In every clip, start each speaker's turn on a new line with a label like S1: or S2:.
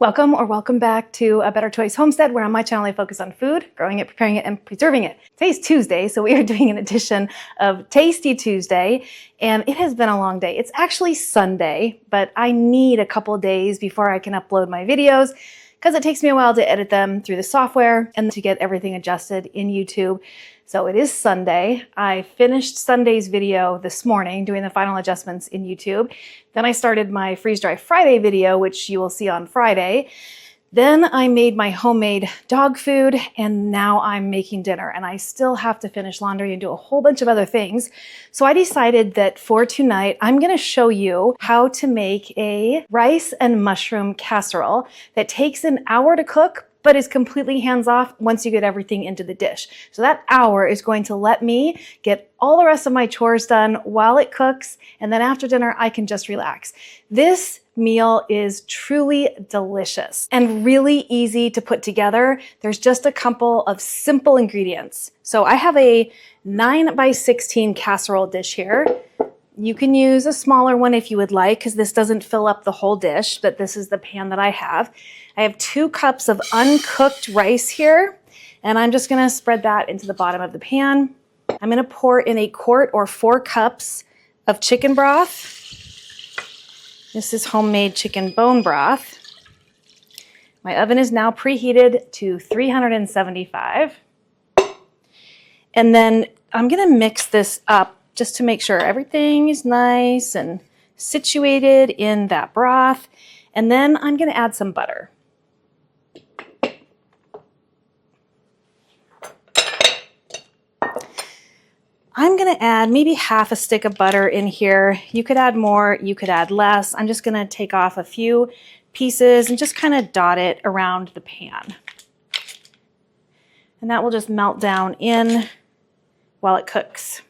S1: Welcome or welcome back to A Better Choice Homestead, where on my channel I focus on food, growing it, preparing it, and preserving it. Today's Tuesday, so we are doing an edition of Tasty Tuesday, and it has been a long day. It's actually Sunday, but I need a couple of days before I can upload my videos because it takes me a while to edit them through the software and to get everything adjusted in YouTube. So it is Sunday. I finished Sunday's video this morning doing the final adjustments in YouTube. Then I started my Freeze Dry Friday video, which you will see on Friday. Then I made my homemade dog food, and now I'm making dinner, and I still have to finish laundry and do a whole bunch of other things. So I decided that for tonight, I'm gonna show you how to make a rice and mushroom casserole that takes an hour to cook, but is completely hands-off once you get everything into the dish. So that hour is going to let me get all the rest of my chores done while it cooks, and then after dinner, I can just relax. This meal is truly delicious and really easy to put together. There's just a couple of simple ingredients. So I have a 9x16 casserole dish here. You can use a smaller one if you would like, because this doesn't fill up the whole dish, but this is the pan that I have. I have 2 cups of uncooked rice here, and I'm just gonna spread that into the bottom of the pan. I'm gonna pour in 1 quart or 4 cups of chicken broth. This is homemade chicken bone broth. My oven is now preheated to 375. And then I'm gonna mix this up just to make sure everything is nice and situated in that broth. And then I'm gonna add some butter. I'm gonna add maybe half a stick of butter in here. You could add more, you could add less. I'm just gonna take off a few pieces and just kind of dot it around the pan. And that will just melt down in while it cooks.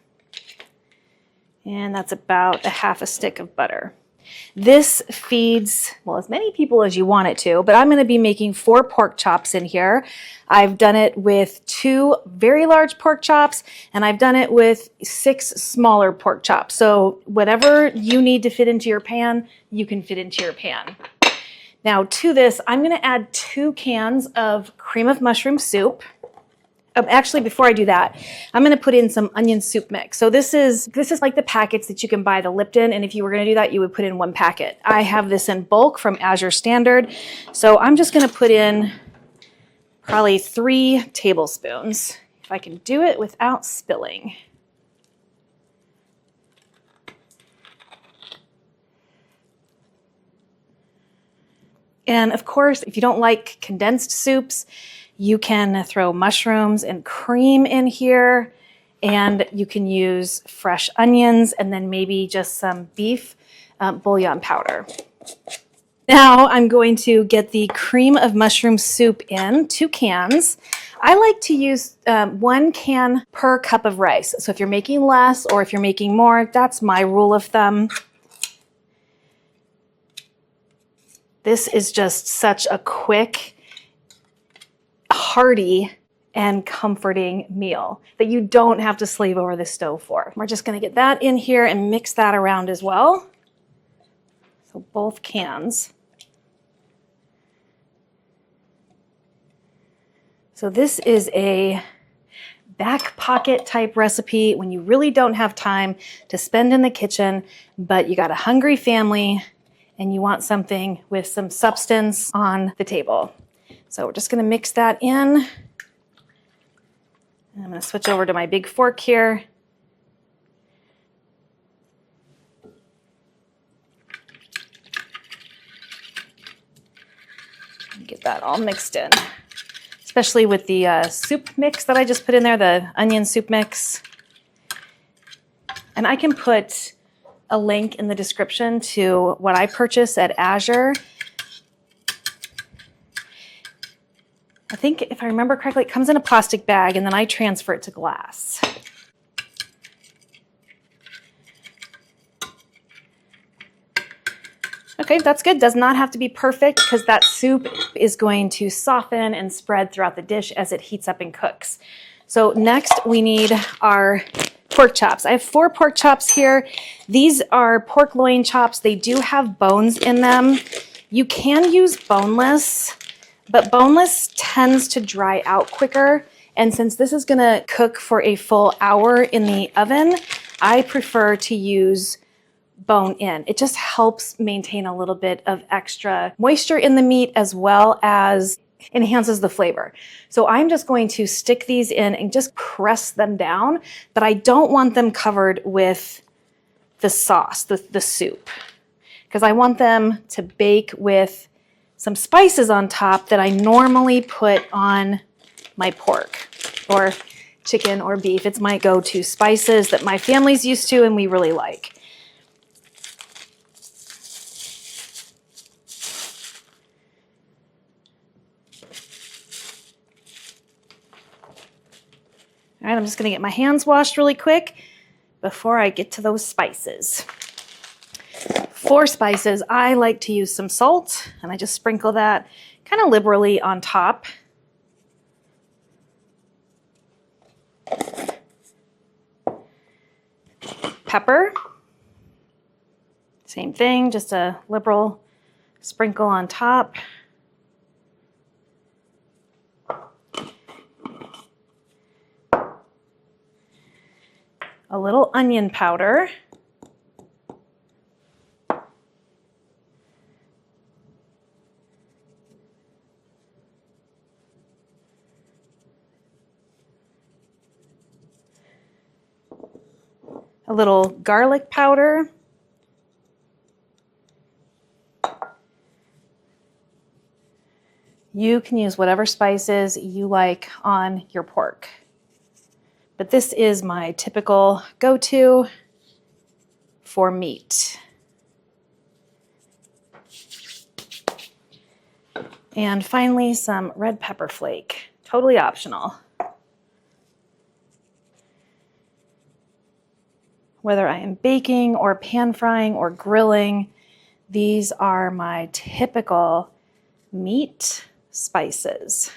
S1: And that's about a half a stick of butter. This feeds, well, as many people as you want it to, but I'm going to be making 4 pork chops in here. I've done it with 2 very large pork chops, and I've done it with 6 smaller pork chops. So whatever you need to fit into your pan, you can fit into your pan. Now to this, I'm going to add 2 cans of cream of mushroom soup. Actually, before I do that, I'm going to put in some onion soup mix. So this is like the packets that you can buy the Lipton, and if you were going to do that, you would put in 1 packet. I have this in bulk from Azure Standard, so I'm just going to put in probably 3 tablespoons, if I can do it without spilling. And of course, if you don't like condensed soups, you can throw mushrooms and cream in here, and you can use fresh onions and then maybe just some beef bouillon powder. Now I'm going to get the cream of mushroom soup in 2 cans. I like to use 1 can per cup of rice. So if you're making less or if you're making more, that's my rule of thumb. This is just such a quick, hearty, and comforting meal that you don't have to slave over the stove for. We're just gonna get that in here and mix that around as well. So both cans. So this is a back pocket type recipe when you really don't have time to spend in the kitchen, but you got a hungry family and you want something with some substance on the table. So we're just gonna mix that in. And I'm gonna switch over to my big fork here. Get that all mixed in, especially with the soup mix that I just put in there, the onion soup mix. And I can put a link in the description to what I purchased at Azure. I think if I remember correctly, it comes in a plastic bag and then I transfer it to glass. Okay, that's good. Does not have to be perfect because that soup is going to soften and spread throughout the dish as it heats up and cooks. So next we need our pork chops. I have 4 pork chops here. These are pork loin chops. They do have bones in them. You can use boneless, but boneless tends to dry out quicker. And since this is gonna cook for a full hour in the oven, I prefer to use bone in. It just helps maintain a little bit of extra moisture in the meat as well as enhances the flavor. So I'm just going to stick these in and just press them down, but I don't want them covered with the sauce, the soup, because I want them to bake with some spices on top that I normally put on my pork or chicken or beef. It's my go-to spices that my family's used to and we really like. All right, I'm just gonna get my hands washed really quick before I get to those spices. For spices, I like to use some salt, and I just sprinkle that kind of liberally on top. Pepper, same thing, just a liberal sprinkle on top. A little onion powder. A little garlic powder. You can use whatever spices you like on your pork. But this is my typical go-to for meat. And finally, some red pepper flake, totally optional. Whether I am baking or pan frying or grilling, these are my typical meat spices.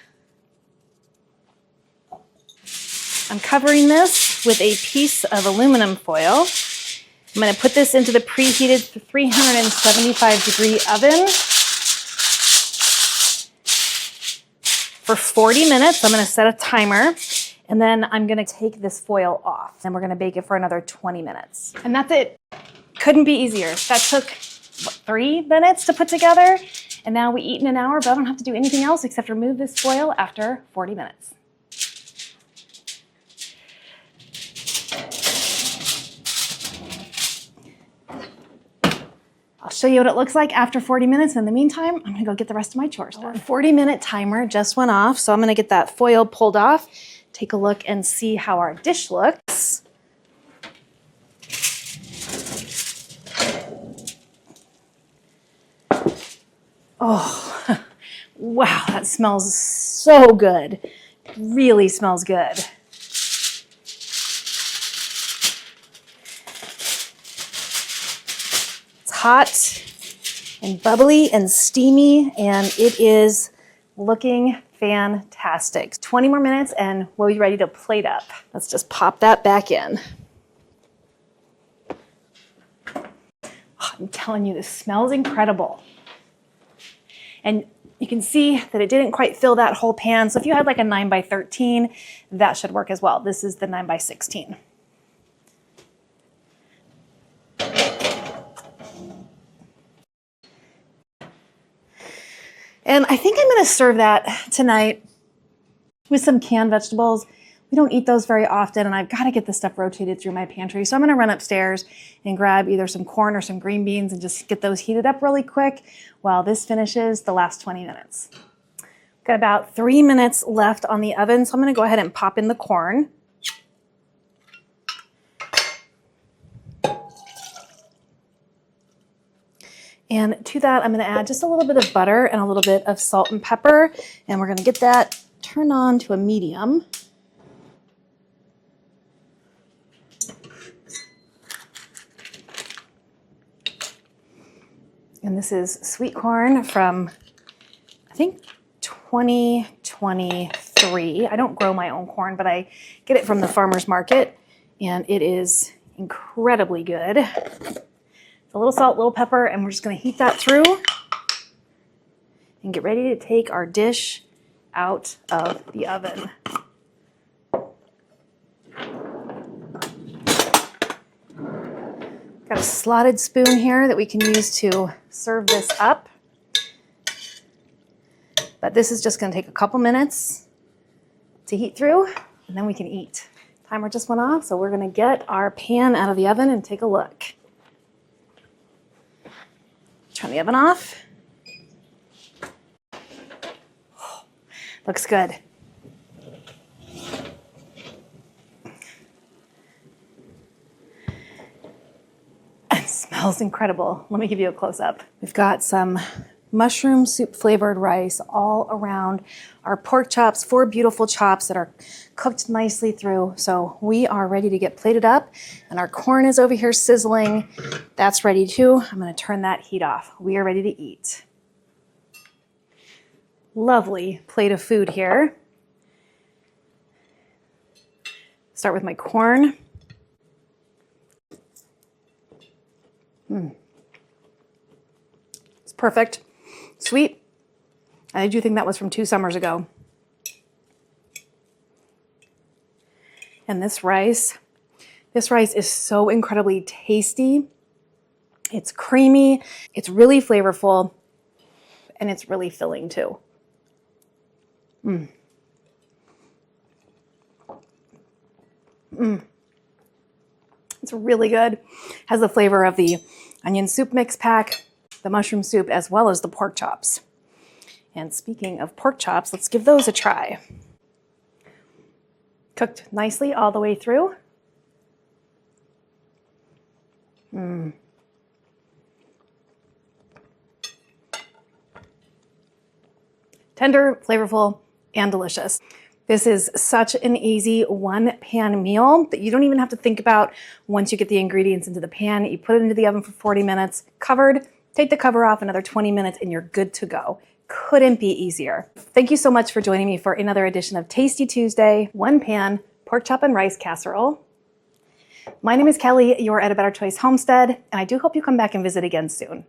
S1: I'm covering this with a piece of aluminum foil. I'm going to put this into the preheated 375-degree oven for 40 minutes. I'm going to set a timer, and then I'm going to take this foil off, and we're going to bake it for another 20 minutes. And that's it. Couldn't be easier. That took, what, 3 minutes to put together, and now we eat in an hour, but I don't have to do anything else except remove this foil after 40 minutes. I'll show you what it looks like after 40 minutes. In the meantime, I'm gonna go get the rest of my chores done. 40-minute timer just went off, so I'm gonna get that foil pulled off, take a look and see how our dish looks. Oh, wow, that smells so good. It really smells good. Hot and bubbly and steamy, and it is looking fantastic. 20 more minutes and we'll be ready to plate up. Let's just pop that back in. Oh, I'm telling you, this smells incredible. And you can see that it didn't quite fill that whole pan. So if you had like a 9x13, that should work as well. This is the 9x16. And I think I'm going to serve that tonight with some canned vegetables. We don't eat those very often, and I've got to get this stuff rotated through my pantry. So I'm going to run upstairs and grab either some corn or some green beans and just get those heated up really quick while this finishes the last 20 minutes. Got about 3 minutes left on the oven, so I'm going to go ahead and pop in the corn. And to that, I'm going to add just a little bit of butter and a little bit of salt and pepper. And we're going to get that turned on to a medium. And this is sweet corn from, I think, 2023. I don't grow my own corn, but I get it from the farmer's market. And it is incredibly good. A little salt, a little pepper, and we're just going to heat that through. and get ready to take our dish out of the oven. Got a slotted spoon here that we can use to serve this up. But this is just going to take a couple minutes to heat through, and then we can eat. Timer just went off, so we're going to get our pan out of the oven and take a look. Turn the oven off. Oh, looks good. And smells incredible. Let me give you a close-up. We've got some mushroom soup flavored rice all around our pork chops, 4 beautiful chops that are cooked nicely through. So we are ready to get plated up, and our corn is over here sizzling. That's ready too. I'm going to turn that heat off. We are ready to eat. Lovely plate of food here. Start with my corn. It's perfect. Sweet. I do think that was from 2 summers ago. And this rice is so incredibly tasty. It's creamy, it's really flavorful, and it's really filling too. It's really good. Has the flavor of the onion soup mix pack, the mushroom soup, as well as the pork chops. And speaking of pork chops, let's give those a try. Cooked nicely all the way through. Tender, flavorful, and delicious. This is such an easy one-pan meal that you don't even have to think about once you get the ingredients into the pan. You put it into the oven for 40 minutes, covered, take the cover off, another 20 minutes, and you're good to go. Couldn't be easier. Thank you so much for joining me for another edition of Tasty Tuesday, one-pan pork chop and rice casserole. My name is Kelly, you're at A Better Choice Homestead, and I do hope you come back and visit again soon.